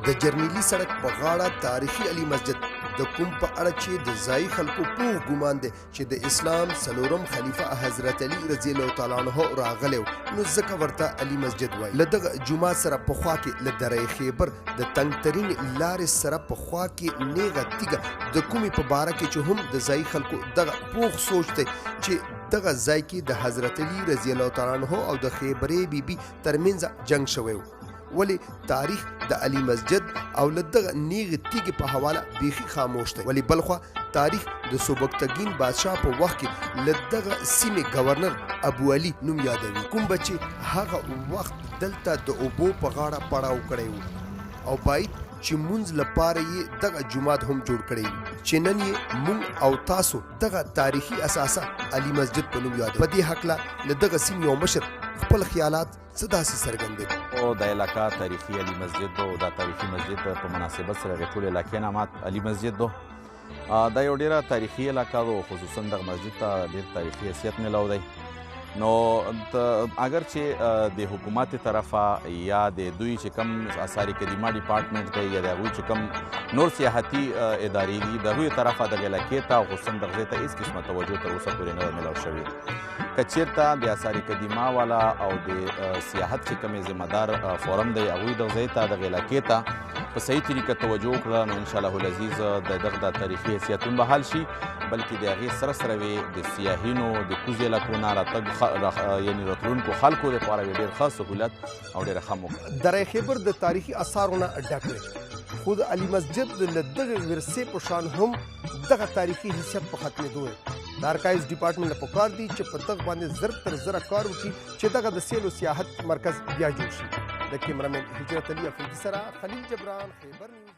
د جرنیلي سړک په غاړه تاریخي علي مسجد د کوم په اړه چې د ځایي خلکو پوه ګمان دی چې د اسلام څلورم خلیفه حضرت علي رضی الله تعالی عنه راغلی نو ځکه ورته علي مسجد وایي. له دغه جومات سره په خوا کې له دره خیبر د تنګترین لارې سره په خوا کې نیغه تیږه د کومې په باره کې چې هم د ځایي خلکو دغه پوخ سوچ دی چې دغه ځای کې د حضرت علي رضی الله تعالی عنه او د خیبرې بیبي ترمنځ جنگ شوی و. ولې تاریخ د علي مسجد او له دغه نیغې تیږې په حواله بیخي خاموش دی. ولې بلخوا تاریخ د سوبکتګین بادشاه په وخت کې له دغه سیمې گورنر ابو علي نوم یادوي، کوم به چې هغه وخت دلته د اوبو په غاړه پړاو کړی و او باید چې مونځ لپاره یې دغه جومات هم جوړ کړی وي چې نن یې مونږ او تاسو دغه تاریخي اساسه علي مسجد په نوم یادوي. په دې هکله له دغه سیمې یو مشر خپل خیالات څه داسې څرګندوي. او د علاقه تاریخي علي مسجد او دا تاریخي مسجد په مناسبت سره هغې ټولې علاقې نامات علي مسجد دو. دا یو ډېره تاریخي علاقه ده، خصوصا دغه مسجد ته ډېر تاریخي حیثیت میلاو دی. نو اگر چې د حکومت طرفه یا د دوی چې کوم آثار قدیمه ډپارټمنټ دی یا د هغوی چې کوم نور سیاحتي ادارې دي د هغوی طرفه دغې علاقې ته او خصوصا دغې ته هېڅ قسمه توجه تر اوسه پورې نه ده میلاو شوې. که چېرته د آثار قدیمه والا او د سیاحت چې کومې ذمهدار فورم دی هغوی دغه ځای ته دغې علاقې ته په صحیح طریقه توجه وکړه نو انشاءالله العزیز د دغه د تاریخي حیثیت هم بحال شي، بلکې د هغې سره سره وې د سیاحینو د کوزې علاقو نه راتګ یعنې راتلونکو خلکو دپاره یې ډېر ښه سهولت او ډېره ښه موقع. دره خیبر د تاریخي اثارو نه ډک دی، خو د علي مسجد له دغې ورثې په شان هم دغه تاریخي حیثیت په ختمېدو دی. د ارکایوز ډپارټمنټ له پکار دی چې په دغه باندې زر تر زره کار وکړي چې دغه د سیل و سیاحت مرکز بیا جوړ شي. د کیمرامین هجرت علي افریدي سره خلیل جبران، خیبر نیوز.